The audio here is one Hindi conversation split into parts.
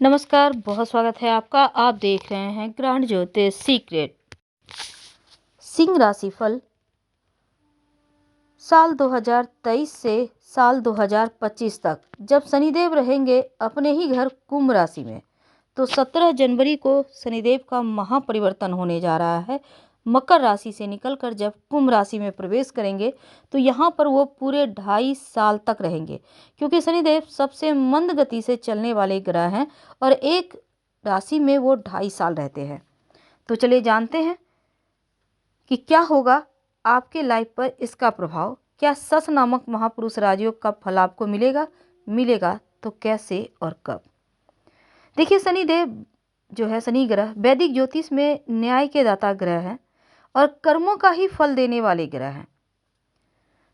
नमस्कार, बहुत स्वागत है आपका। आप देख रहे हैं ग्रहण ज्योतिष सीक्रेट। सिंह राशिफल साल 2023 से साल 2025 तक, जब शनिदेव रहेंगे अपने ही घर कुंभ राशि में, तो 17 जनवरी को शनिदेव का महापरिवर्तन होने जा रहा है। मकर राशि से निकलकर जब कुंभ राशि में प्रवेश करेंगे तो यहाँ पर वो पूरे 2.5 साल तक रहेंगे, क्योंकि शनिदेव सबसे मंद गति से चलने वाले ग्रह हैं और एक राशि में वो 2.5 साल रहते हैं। तो चलिए जानते हैं कि क्या होगा आपके लाइफ पर इसका प्रभाव। क्या सस नामक महापुरुष राजयोग का फल आपको मिलेगा तो कैसे और कब। देखिए, शनिदेव जो है, शनि ग्रह वैदिक ज्योतिष में न्याय के दाता ग्रह है और कर्मों का ही फल देने वाले ग्रह हैं।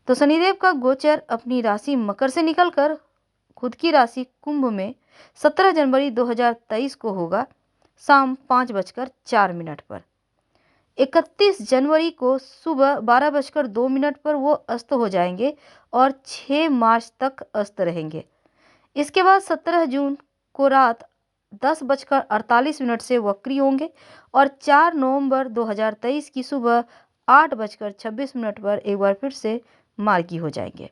तो शनिदेव का गोचर अपनी राशि मकर से निकलकर खुद की राशि कुंभ में 17 जनवरी 2023 को होगा, शाम 5:04 पर। 31 जनवरी को सुबह 12:02 पर वो अस्त हो जाएंगे और 6 मार्च तक अस्त रहेंगे। इसके बाद 17 जून को रात 10:48 से वक्री होंगे और 4 नवंबर 2023 की सुबह 8:26 पर एक बार फिर से मार्गी हो जाएंगे।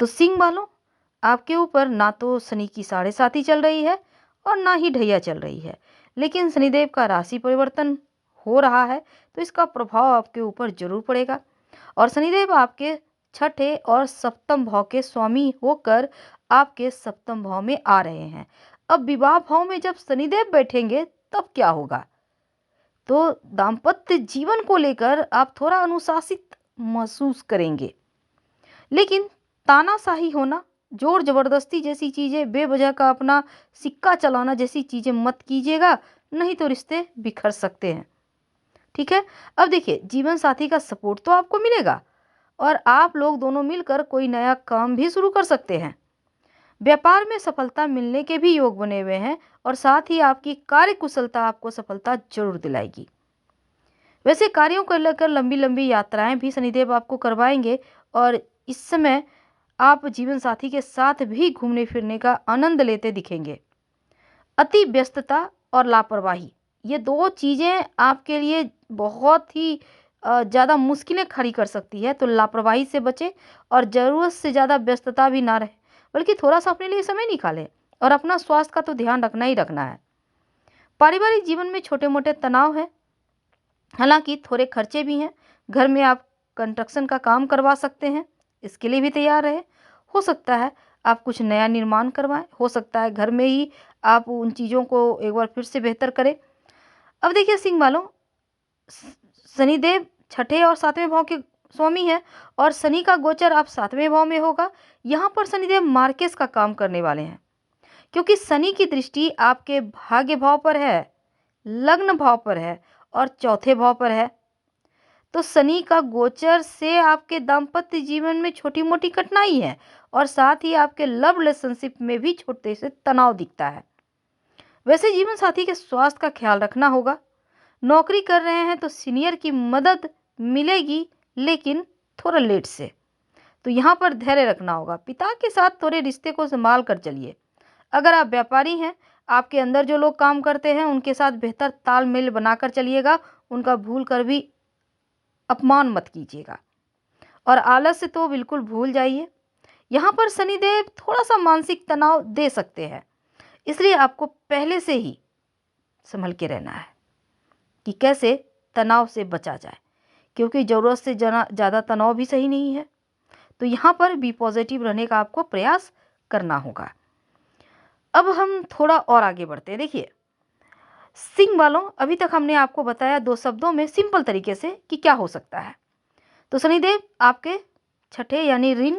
तो सिंह वालों, आपके ऊपर ना तो शनि की 7.5 चल रही है और ना ही ढैया चल रही है, लेकिन शनिदेव का राशि परिवर्तन हो रहा है, तो इसका प्रभाव आपके ऊपर जरूर पड़ेगा। और शनिदेव आपके छठे और सप्तम भाव के स्वामी होकर आपके सप्तम भाव में आ रहे हैं। अब विवाह भाव में जब शनिदेव बैठेंगे तब क्या होगा, तो दाम्पत्य जीवन को लेकर आप थोड़ा अनुशासित महसूस करेंगे, लेकिन तानाशाही होना, जोर जबरदस्ती जैसी चीजें, बेवजह का अपना सिक्का चलाना जैसी चीजें मत कीजिएगा, नहीं तो रिश्ते बिखर सकते हैं। ठीक है। अब देखिए, जीवन साथी का सपोर्ट तो आपको मिलेगा और आप लोग दोनों मिलकर कोई नया काम भी शुरू कर सकते हैं। व्यापार में सफलता मिलने के भी योग बने हुए हैं और साथ ही आपकी कार्य कुशलता आपको सफलता जरूर दिलाएगी। वैसे कार्यों को लेकर लंबी लंबी यात्राएं भी शनिदेव आपको करवाएंगे और इस समय आप जीवन साथी के साथ भी घूमने फिरने का आनंद लेते दिखेंगे। अति व्यस्तता और लापरवाही, ये दो चीज़ें आपके लिए बहुत ही ज़्यादा मुश्किलें खड़ी कर सकती है। तो लापरवाही से बचें और ज़रूरत से ज़्यादा व्यस्तता भी ना रहे, बल्कि थोड़ा सा अपने लिए समय निकालें और अपना स्वास्थ्य का तो ध्यान रखना ही रखना है। पारिवारिक जीवन में छोटे मोटे तनाव है, हालांकि थोड़े खर्चे भी हैं। घर में आप कंस्ट्रक्शन का काम करवा सकते हैं, इसके लिए भी तैयार रहे। हो सकता है आप कुछ नया निर्माण करवाएं, हो सकता है घर में ही आप उन चीज़ों को एक बार फिर से बेहतर करें। अब देखिए सिंह वालों, शनिदेव छठे और 7वें भाव के स्वामी है और शनि का गोचर आप 7वें भाव में होगा। यहाँ पर शनिदेव मार्केस का काम करने वाले हैं, क्योंकि शनि की दृष्टि आपके भाग्य भाव पर है, लग्न भाव पर है और चौथे भाव पर है। तो शनि का गोचर से आपके दाम्पत्य जीवन में छोटी मोटी कठिनाई है और साथ ही आपके लव रिलेशनशिप में भी छोटे से तनाव दिखता है। वैसे जीवन साथी के स्वास्थ्य का ख्याल रखना होगा। नौकरी कर रहे हैं तो सीनियर की मदद मिलेगी, लेकिन थोड़ा लेट से। तो यहाँ पर धैर्य रखना होगा। पिता के साथ थोड़े रिश्ते को संभाल कर चलिए। अगर आप व्यापारी हैं, आपके अंदर जो लोग काम करते हैं उनके साथ बेहतर तालमेल बनाकर चलिएगा। उनका भूल कर भी अपमान मत कीजिएगा और आलस्य तो बिल्कुल भूल जाइए। यहाँ पर शनिदेव थोड़ा सा मानसिक तनाव दे सकते हैं, इसलिए आपको पहले से ही संभल के रहना है कि कैसे तनाव से बचा जाए, क्योंकि ज़रूरत से ज़्यादा तनाव भी सही नहीं है। तो यहाँ पर बी पॉजिटिव रहने का आपको प्रयास करना होगा। अब हम थोड़ा और आगे बढ़ते हैं। देखिए सिंह वालों, अभी तक हमने आपको बताया 2 शब्दों में सिंपल तरीके से कि क्या हो सकता है। तो शनिदेव आपके छठे यानी ऋण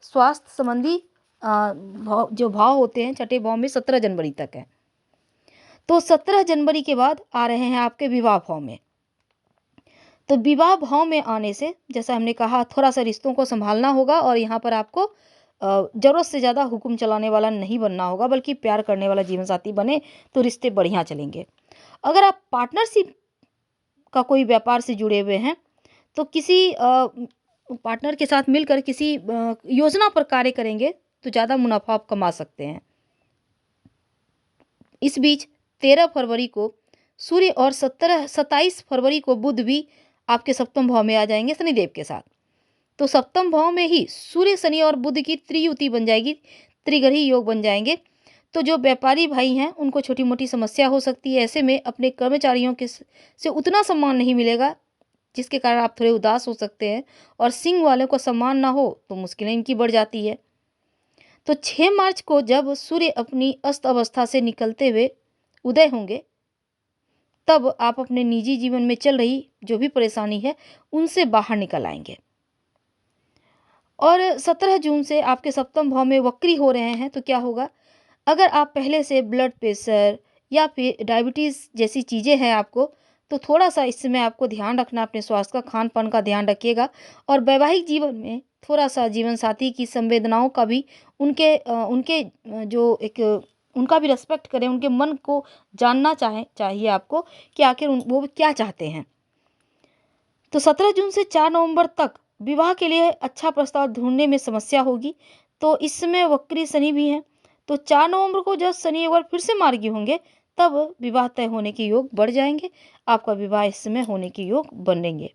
स्वास्थ्य संबंधी जो भाव होते हैं छठे भाव में 17 जनवरी तक है। तो 17 जनवरी के बाद आ रहे हैं आपके विवाह भाव में। तो विवाह भाव में आने से, जैसा हमने कहा, थोड़ा सा रिश्तों को संभालना होगा और यहाँ पर आपको ज़रूरत से ज़्यादा हुक्म चलाने वाला नहीं बनना होगा, बल्कि प्यार करने वाला जीवन साथी बने तो रिश्ते बढ़िया चलेंगे। अगर आप पार्टनरशिप का कोई व्यापार से जुड़े हुए हैं तो किसी पार्टनर के साथ मिलकर किसी योजना पर कार्य करेंगे तो ज़्यादा मुनाफा आप कमा सकते हैं। इस बीच 13 फरवरी को सूर्य और 27 फरवरी को बुध भी आपके सप्तम भाव में आ जाएंगे शनिदेव के साथ। तो सप्तम भाव में ही सूर्य शनि और बुध की त्रियुति बन जाएगी, त्रिग्रही योग बन जाएंगे। तो जो व्यापारी भाई हैं उनको छोटी मोटी समस्या हो सकती है। ऐसे में अपने कर्मचारियों के से उतना सम्मान नहीं मिलेगा, जिसके कारण आप थोड़े उदास हो सकते हैं। और सिंह वालों को सम्मान ना हो तो मुश्किलें इनकी बढ़ जाती है। तो 6 मार्च को जब सूर्य अपनी अस्त अवस्था से निकलते हुए उदय होंगे, तब आप अपने निजी जीवन में चल रही जो भी परेशानी है उनसे बाहर निकल आएंगे। और 17 जून से आपके सप्तम भाव में वक्री हो रहे हैं, तो क्या होगा? अगर आप पहले से ब्लड प्रेशर या फिर डायबिटीज़ जैसी चीज़ें हैं आपको, तो थोड़ा सा इस समय आपको ध्यान रखना, अपने स्वास्थ्य का, खान पान का ध्यान रखिएगा। और वैवाहिक जीवन में थोड़ा सा जीवन साथी की संवेदनाओं का भी जो एक उनका भी रिस्पेक्ट करें, उनके मन को जानना चाहिए आपको कि आखिर वो क्या चाहते हैं। तो 17 जून से 4 नवंबर तक विवाह के लिए अच्छा प्रस्ताव ढूंढने में समस्या होगी। तो इस समय वक्री शनि भी हैं। तो 4 नवंबर को जब शनि एक बार फिर से मार्गी होंगे, तब विवाह तय होने के योग बढ़ जाएंगे। आपका विवाह इस समय होने के योग बनेंगे।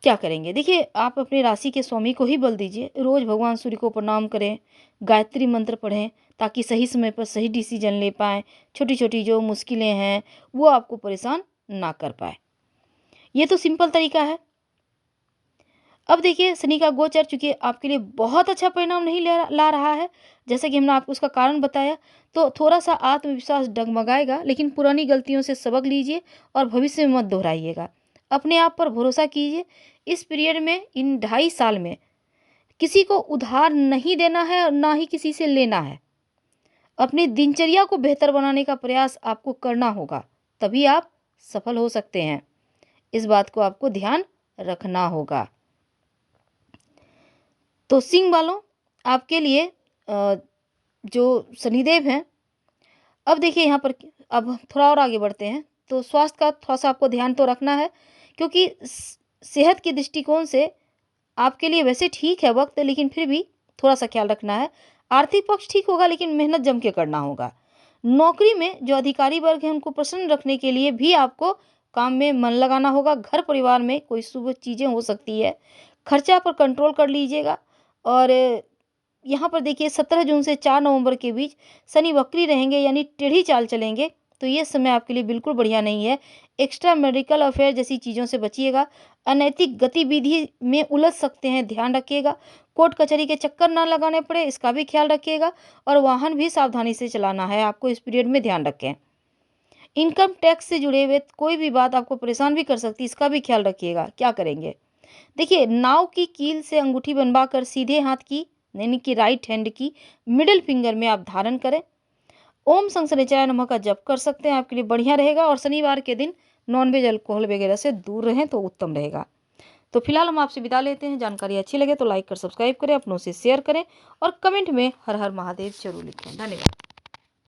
क्या करेंगे? देखिए, आप अपनी राशि के स्वामी को ही बल दीजिए। रोज भगवान सूर्य को प्रणाम करें, गायत्री मंत्र पढ़ें, ताकि सही समय पर सही डिसीजन ले पाएँ। छोटी छोटी जो मुश्किलें हैं वो आपको परेशान ना कर पाए। ये तो सिंपल तरीका है। अब देखिए, शनि का गोचर चूंकि आपके लिए बहुत अच्छा परिणाम नहीं ला रहा है, जैसे कि हमने आपको उसका कारण बताया, तो थोड़ा सा आत्मविश्वास डगमगाएगा। लेकिन पुरानी गलतियों से सबक लीजिए और भविष्य में मत दोहराइएगा। अपने आप पर भरोसा कीजिए। इस पीरियड में, इन 2.5 साल में, किसी को उधार नहीं देना है और ना ही किसी से लेना है। अपनी दिनचर्या को बेहतर बनाने का प्रयास आपको करना होगा, तभी आप सफल हो सकते हैं। इस बात को आपको ध्यान रखना होगा। तो सिंह वालों, आपके लिए जो शनिदेव हैं, अब देखिए यहाँ पर, अब थोड़ा और आगे बढ़ते हैं। तो स्वास्थ्य का थोड़ा सा आपको ध्यान तो रखना है, क्योंकि सेहत के दृष्टिकोण से आपके लिए वैसे ठीक है वक्त, लेकिन फिर भी थोड़ा सा ख्याल रखना है। आर्थिक पक्ष ठीक होगा, लेकिन मेहनत जम के करना होगा। नौकरी में जो अधिकारी वर्ग हैं उनको प्रसन्न रखने के लिए भी आपको काम में मन लगाना होगा। घर परिवार में कोई शुभ चीज़ें हो सकती है। खर्चा पर कंट्रोल कर लीजिएगा। और यहाँ पर देखिए, 17 जून से 4 नवंबर के बीच शनि वक्री रहेंगे, यानी टेढ़ी चाल चलेंगे। तो ये समय आपके लिए बिल्कुल बढ़िया नहीं है। एक्स्ट्रा मेडिकल अफेयर जैसी चीज़ों से बचिएगा। अनैतिक गतिविधि में उलझ सकते हैं, ध्यान रखिएगा। कोर्ट कचहरी के चक्कर ना लगाने पड़े, इसका भी ख्याल रखिएगा। और वाहन भी सावधानी से चलाना है आपको, इस पीरियड में ध्यान रखें। इनकम टैक्स से जुड़े हुए कोई भी बात आपको परेशान भी कर सकती है, इसका भी ख्याल रखिएगा। क्या करेंगे? देखिए, नाव की कील से अंगूठी बनवाकर सीधे हाथ की, यानी कि राइट हैंड की मिडिल फिंगर में आप धारण करें। ओम शनिश्चराय नमः का जप कर सकते हैं, आपके लिए बढ़िया रहेगा। और शनिवार के दिन नॉनवेज, अल्कोहल वगैरह से दूर रहें तो उत्तम रहेगा। तो फिलहाल हम आपसे विदा लेते हैं। जानकारी अच्छी लगे तो लाइक कर सब्सक्राइब करें, अपनों से शेयर करें और कमेंट में हर हर महादेव जरूर लिखें। धन्यवाद।